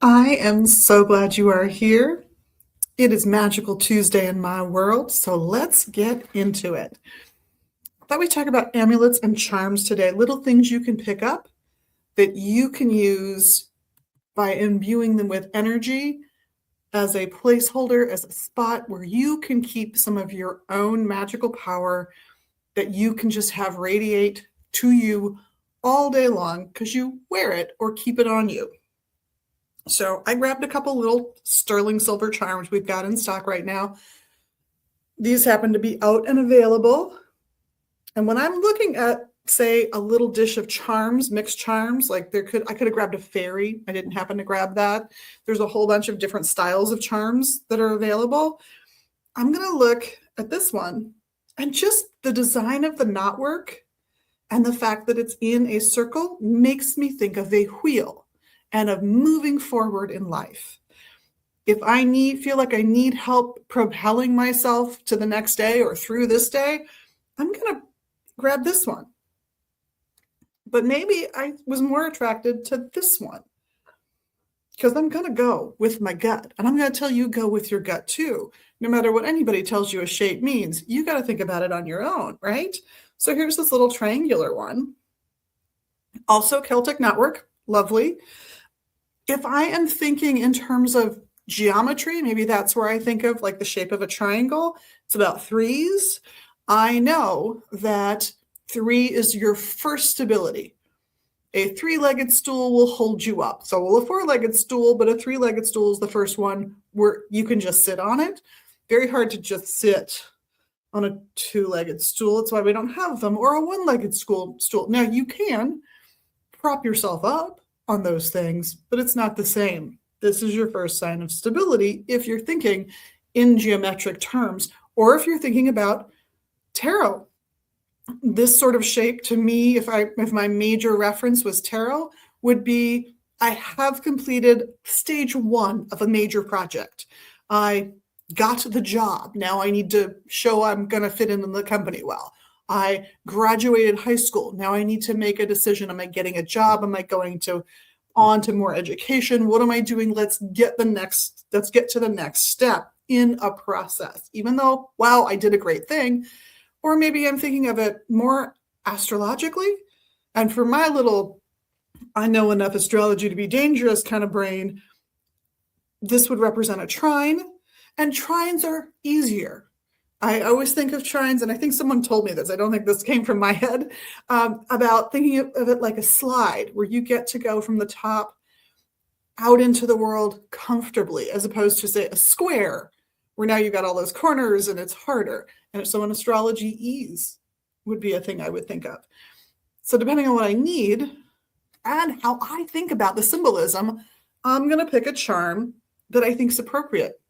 I am so glad you are here. It is Magical Tuesday in my world, so let's get into it. I thought we'd talk about amulets and charms today, little things you can pick up that you can use by imbuing them with energy as a placeholder, as a spot where you can keep some of your own magical power that you can just have radiate to you all day long because you wear it or keep it on you. So I grabbed a couple little sterling silver charms we've got in stock right now. These happen to be out and available. And when I'm looking at, say, a little dish of charms, mixed charms, like I could have grabbed a fairy. I didn't happen to grab that. There's a whole bunch of different styles of charms that are available. I'm going to look at this one, and just the design of the knotwork and the fact that it's in a circle makes me think of a wheel and of moving forward in life. If I feel like I need help propelling myself to the next day or through this day, I'm going to grab this one. But maybe I was more attracted to this one because I'm going to go with my gut. And I'm going to tell you, go with your gut too. No matter what anybody tells you a shape means, you got to think about it on your own, right? So here's this little triangular one. Also Celtic knotwork, lovely. If I am thinking in terms of geometry, maybe that's where I think of like the shape of a triangle. It's about threes. I know that 3 is your first stability. A 3-legged stool will hold you up. So will a 4-legged stool, but a 3-legged stool is the first one where you can just sit on it. Very hard to just sit on a 2-legged stool. That's why we don't have them. Or a 1-legged stool. Now you can prop yourself up on those things, but it's not the same. This is your first sign of stability if you're thinking in geometric terms, or if you're thinking about tarot. This sort of shape to me, if my major reference was tarot, would be I have completed stage 1 of a major project. I got the job. Now I need to show I'm going to fit in the company well. I graduated high school. Now I need to make a decision. Am I getting a job? Am I going on to more education? What am I doing? Let's get to the next step in a process. Even though, wow, I did a great thing. Or maybe I'm thinking of it more astrologically. And for my little, I know enough astrology to be dangerous kind of brain, this would represent a trine. And trines are easier. I always think of trines, and I think someone told me this, I don't think this came from my head, about thinking of it like a slide where you get to go from the top out into the world comfortably, as opposed to, say, a square where now you've got all those corners and it's harder. And so in astrology, ease would be a thing I would think of. So depending on what I need and how I think about the symbolism, I'm going to pick a charm that I think is appropriate.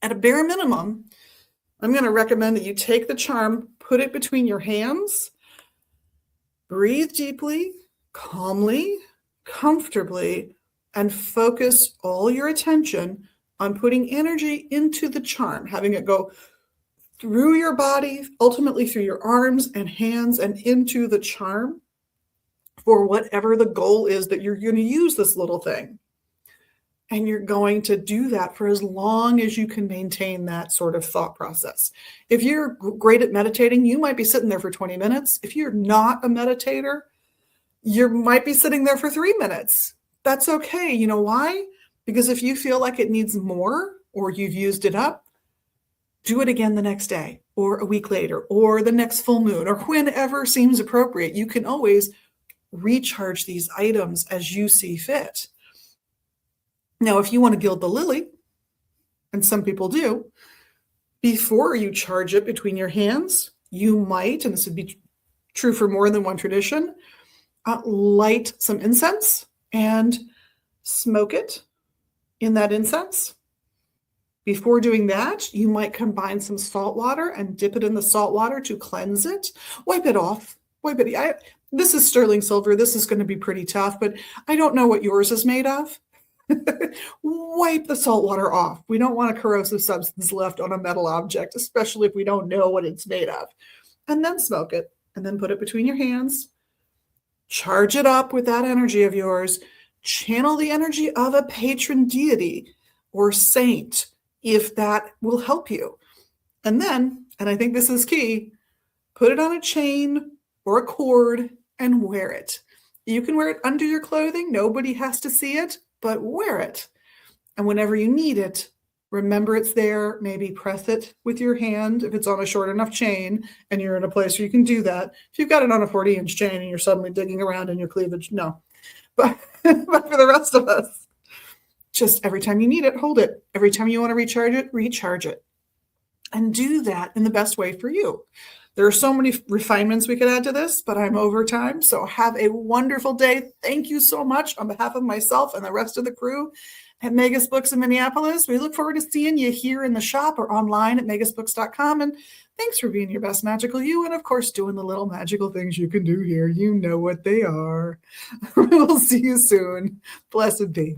At a bare minimum, I'm going to recommend that you take the charm, put it between your hands, breathe deeply, calmly, comfortably, and focus all your attention on putting energy into the charm, having it go through your body, ultimately through your arms and hands and into the charm for whatever the goal is that you're going to use this little thing. And you're going to do that for as long as you can maintain that sort of thought process. If you're great at meditating, you might be sitting there for 20 minutes. If you're not a meditator, you might be sitting there for 3 minutes. That's okay. You know why? Because if you feel like it needs more or you've used it up, do it again the next day or a week later or the next full moon or whenever seems appropriate. You can always recharge these items as you see fit. Now, if you want to gild the lily, and some people do, before you charge it between your hands, you might, and this would be true for more than one tradition, light some incense and smoke it in that incense. Before doing that, you might combine some salt water and dip it in the salt water to cleanse it. Wipe it off. This is sterling silver. This is going to be pretty tough, but I don't know what yours is made of. Wipe the salt water off. We don't want a corrosive substance left on a metal object, especially if we don't know what it's made of. And then smoke it, and then put it between your hands. Charge it up with that energy of yours. channel the energy of a patron deity or saint if that will help you. And then, and I think this is key, put it on a chain or a cord and wear it. You can wear it under your clothing. Nobody has to see it, but wear it. And whenever you need it, remember it's there. Maybe press it with your hand if it's on a short enough chain and you're in a place where you can do that. If you've got it on a 40-inch chain and you're suddenly digging around in your cleavage, no. But for the rest of us, just every time you need it, hold it. Every time you want to recharge it. And do that in the best way for you. There are so many refinements we could add to this, but I'm over time. So have a wonderful day. Thank you so much on behalf of myself and the rest of the crew at Megas Books in Minneapolis. We look forward to seeing you here in the shop or online at megasbooks.com. And thanks for being your best magical you. And of course, doing the little magical things you can do here. You know what they are. We'll see you soon. Blessed be.